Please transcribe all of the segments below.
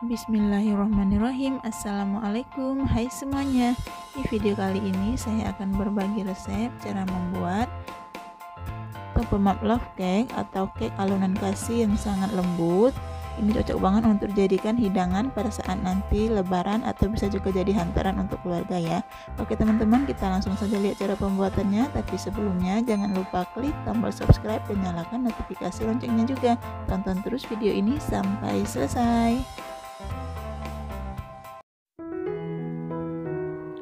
Bismillahirrahmanirrahim. Assalamualaikum. Hai semuanya. Di video kali ini saya akan berbagi resep cara membuat pemap love cake atau cake alunan kasih yang sangat lembut. Ini cocok banget untuk dijadikan hidangan pada saat nanti lebaran atau bisa juga jadi hantaran untuk keluarga ya. Oke teman-teman, kita langsung saja lihat cara pembuatannya. Tapi sebelumnya jangan lupa klik tombol subscribe dan nyalakan notifikasi loncengnya juga. Tonton terus video ini sampai selesai.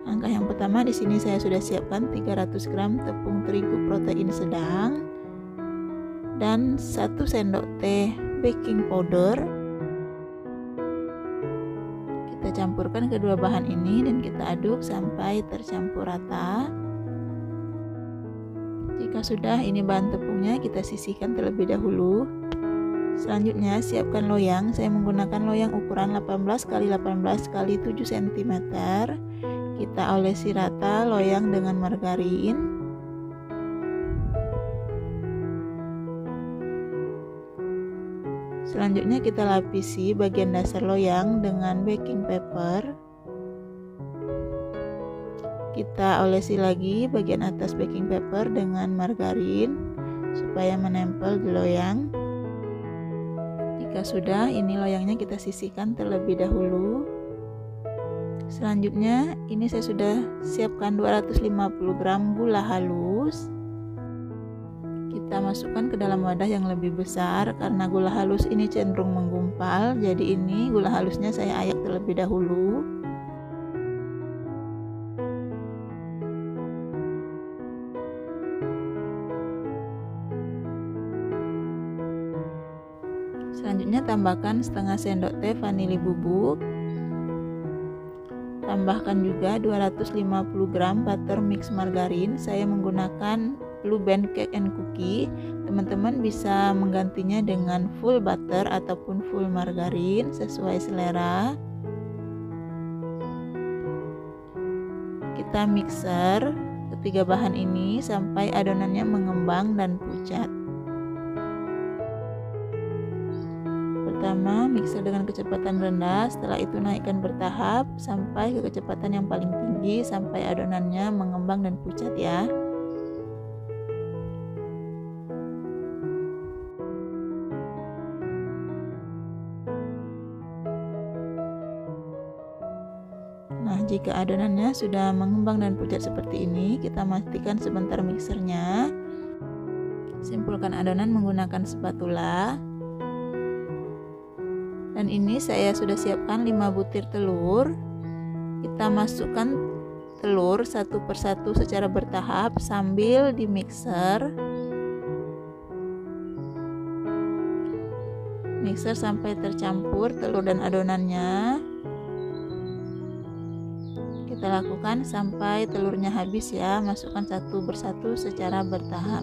Langkah yang pertama, di sini saya sudah siapkan 300 gram tepung terigu protein sedang dan 1 sendok teh baking powder. Kita campurkan kedua bahan ini dan kita aduk sampai tercampur rata. Jika sudah, ini bahan tepungnya kita sisihkan terlebih dahulu. Selanjutnya siapkan loyang. Saya menggunakan loyang ukuran 18 x 18 x 7 cm. Kita olesi rata loyang dengan margarin. Selanjutnya kita lapisi bagian dasar loyang dengan baking paper. Kita olesi lagi bagian atas baking paper dengan margarin supaya menempel di loyang. Jika sudah, ini loyangnya kita sisihkan terlebih dahulu. Selanjutnya ini saya sudah siapkan 250 gram gula halus. Kita masukkan ke dalam wadah yang lebih besar karena gula halus ini cenderung menggumpal. Jadi ini gula halusnya saya ayak terlebih dahulu. Selanjutnya tambahkan setengah sendok teh vanili bubuk. Tambahkan juga 250 gram butter mix margarin. Saya menggunakan Blue Band Cake and Cookie. Teman-teman bisa menggantinya dengan full butter ataupun full margarin sesuai selera. Kita mixer ketiga bahan ini sampai adonannya mengembang dan pucat. Pertama, mixer dengan kecepatan rendah, setelah itu naikkan bertahap sampai ke kecepatan yang paling tinggi sampai adonannya mengembang dan pucat ya. Nah, jika adonannya sudah mengembang dan pucat seperti ini, kita matikan sebentar mixernya. Simpulkan adonan menggunakan spatula. Dan ini saya sudah siapkan 5 butir telur. Kita masukkan telur satu persatu secara bertahap sambil di mixer. Mixer sampai tercampur telur dan adonannya. Kita lakukan sampai telurnya habis ya. Masukkan satu persatu secara bertahap.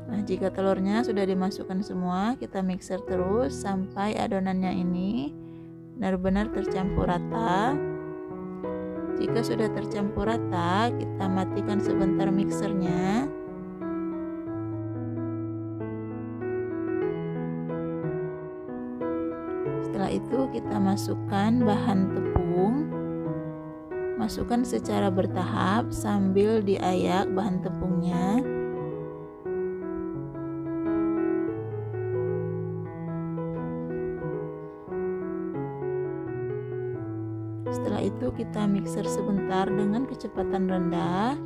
Nah, jika telurnya sudah dimasukkan semua, kita mixer terus sampai adonannya ini benar-benar tercampur rata. Jika sudah tercampur rata, kita matikan sebentar mixernya. Setelah itu kita masukkan bahan tepung. Masukkan secara bertahap sambil diayak bahan tepungnya. Setelah itu kita mixer sebentar dengan kecepatan rendah.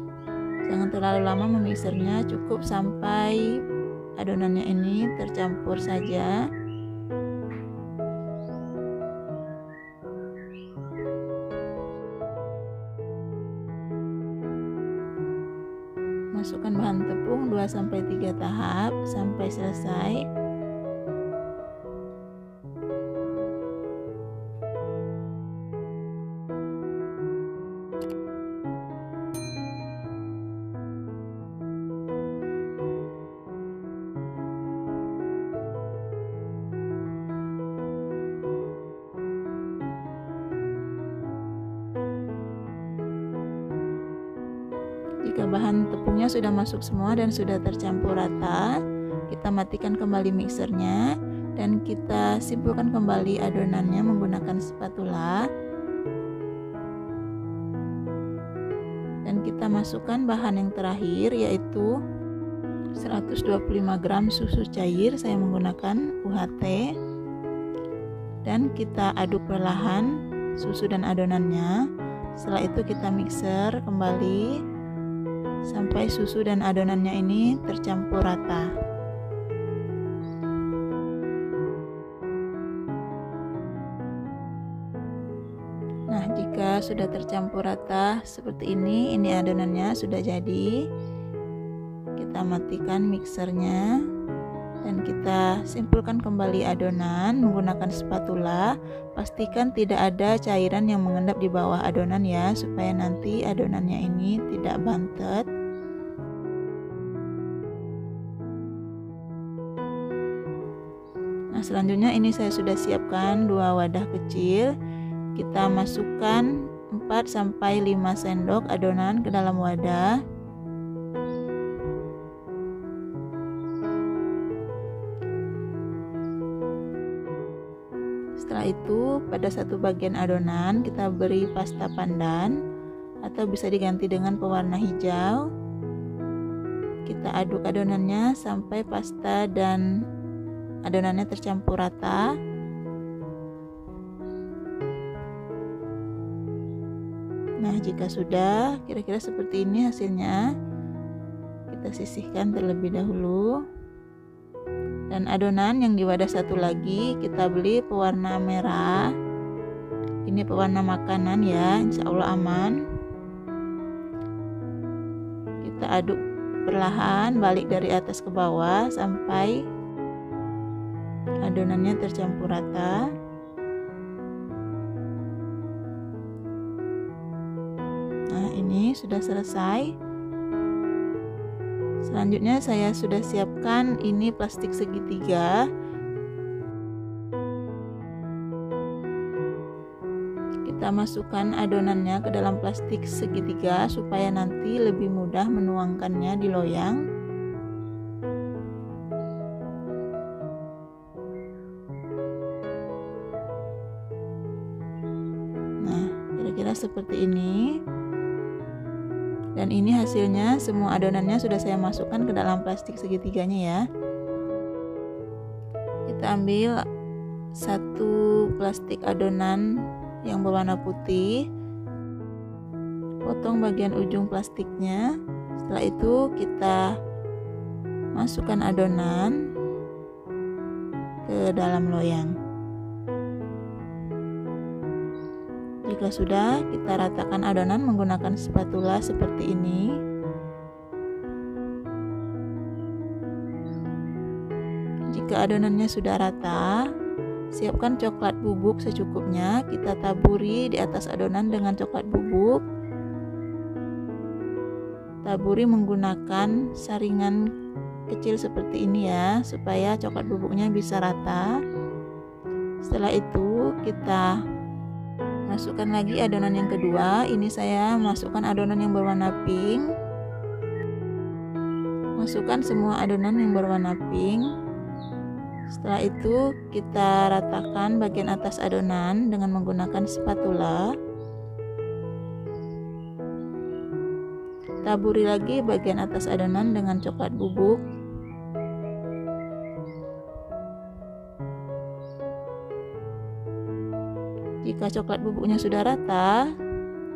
Jangan terlalu lama memixernya, cukup sampai adonannya ini tercampur saja. Masukkan bahan tepung 2-3 tahap sampai selesai. Jika bahan tepungnya sudah masuk semua dan sudah tercampur rata, kita matikan kembali mixernya dan kita simpulkan kembali adonannya menggunakan spatula. Dan kita masukkan bahan yang terakhir, yaitu 125 gram susu cair, saya menggunakan UHT, dan kita aduk perlahan susu dan adonannya. Setelah itu kita mixer kembali sampai susu dan adonannya ini tercampur rata. Nah, jika sudah tercampur rata seperti ini adonannya sudah jadi. Kita matikan mixernya dan kita simpulkan kembali adonan menggunakan spatula. Pastikan tidak ada cairan yang mengendap di bawah adonan ya, supaya nanti adonannya ini tidak bantet. Nah, selanjutnya ini saya sudah siapkan 2 wadah kecil. Kita masukkan 4-5 sendok adonan ke dalam wadah. Setelah itu, pada satu bagian adonan kita beri pasta pandan atau bisa diganti dengan pewarna hijau. Kita aduk adonannya sampai pasta dan adonannya tercampur rata. Nah, jika sudah kira-kira seperti ini hasilnya, kita sisihkan terlebih dahulu. Dan adonan yang di wadah satu lagi kita beli pewarna merah. Ini pewarna makanan ya, insya Allah aman. Kita aduk perlahan balik dari atas ke bawah sampai adonannya tercampur rata. Nah, ini sudah selesai. Selanjutnya saya sudah siapkan ini plastik segitiga. Kita masukkan adonannya ke dalam plastik segitiga supaya nanti lebih mudah menuangkannya di loyang. Nah, kira-kira seperti ini. Dan ini hasilnya, semua adonannya sudah saya masukkan ke dalam plastik segitiganya ya. Kita ambil satu plastik adonan yang berwarna putih, potong bagian ujung plastiknya. Setelah itu kita masukkan adonan ke dalam loyang. Jika sudah, kita ratakan adonan menggunakan spatula seperti ini. Jika adonannya sudah rata, siapkan coklat bubuk secukupnya. Kita taburi di atas adonan dengan coklat bubuk. Taburi menggunakan saringan kecil seperti ini ya, supaya coklat bubuknya bisa rata. Setelah itu kita masukkan lagi adonan yang kedua. Ini saya masukkan adonan yang berwarna pink. Masukkan semua adonan yang berwarna pink. Setelah itu kita ratakan bagian atas adonan dengan menggunakan spatula. Taburi lagi bagian atas adonan dengan coklat bubuk. Jika coklat bubuknya sudah rata,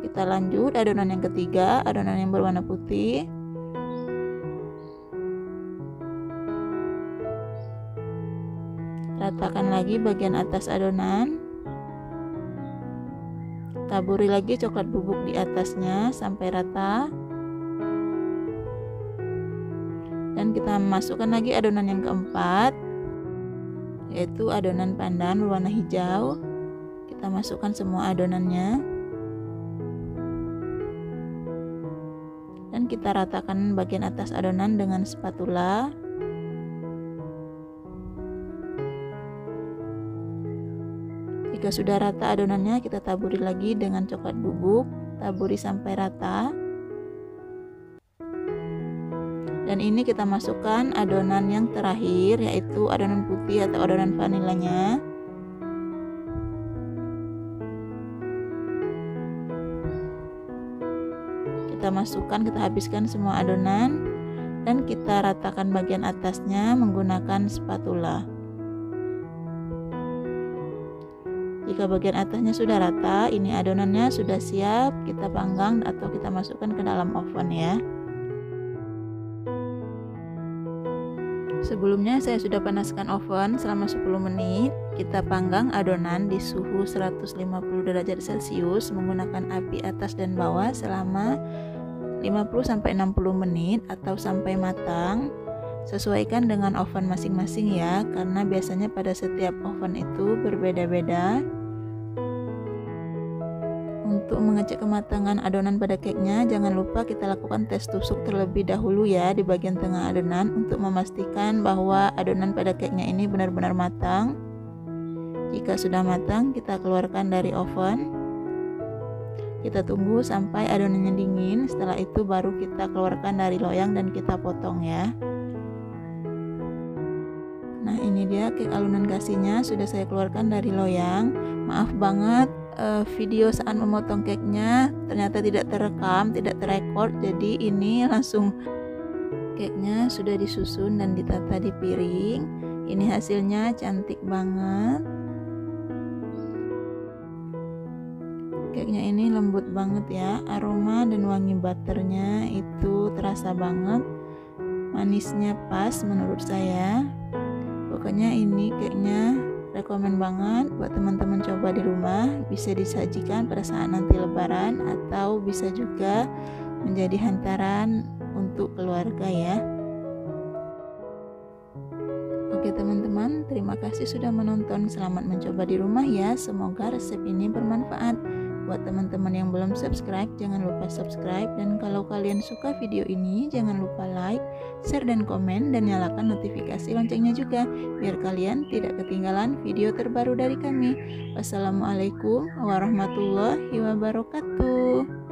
kita lanjut adonan yang ketiga, adonan yang berwarna putih. Ratakan lagi bagian atas adonan. Taburi lagi coklat bubuk di atasnya sampai rata. Dan kita masukkan lagi adonan yang keempat, yaitu adonan pandan berwarna hijau. Kita masukkan semua adonannya dan kita ratakan bagian atas adonan dengan spatula. Jika sudah rata adonannya, kita taburi lagi dengan coklat bubuk, taburi sampai rata. Dan ini kita masukkan adonan yang terakhir, yaitu adonan putih atau adonan vanilanya. Kita masukkan, kita habiskan semua adonan dan kita ratakan bagian atasnya menggunakan spatula. Jika bagian atasnya sudah rata, ini adonannya sudah siap kita panggang atau kita masukkan ke dalam oven ya. Sebelumnya saya sudah panaskan oven selama 10 menit. Kita panggang adonan di suhu 150 derajat Celcius menggunakan api atas dan bawah selama 50-60 menit atau sampai matang. Sesuaikan dengan oven masing-masing ya, karena biasanya pada setiap oven itu berbeda-beda. Untuk mengecek kematangan adonan pada cake-nya, jangan lupa kita lakukan tes tusuk terlebih dahulu ya di bagian tengah adonan untuk memastikan bahwa adonan pada cake-nya ini benar-benar matang. Jika sudah matang, kita keluarkan dari oven. Kita tunggu sampai adonannya dingin, setelah itu baru kita keluarkan dari loyang dan kita potong ya. Nah, ini dia cake alunan kasihnya sudah saya keluarkan dari loyang. Maaf banget video saat memotong cake-nya ternyata tidak terekam, tidak terekord. Jadi ini langsung cake-nya sudah disusun dan ditata di piring. Ini hasilnya cantik banget. Cake-nya ini lembut banget ya, aroma dan wangi butternya itu terasa banget. Manisnya pas menurut saya. Pokoknya ini cake-nya rekomen banget buat teman-teman coba di rumah. Bisa disajikan pada saat nanti lebaran atau bisa juga menjadi hantaran untuk keluarga ya. Oke teman-teman, terima kasih sudah menonton. Selamat mencoba di rumah ya. Semoga resep ini bermanfaat. Buat teman-teman yang belum subscribe, jangan lupa subscribe. Dan kalau kalian suka video ini, jangan lupa like, share, dan komen. Dan nyalakan notifikasi loncengnya juga, biar kalian tidak ketinggalan video terbaru dari kami. Wassalamualaikum warahmatullahi wabarakatuh.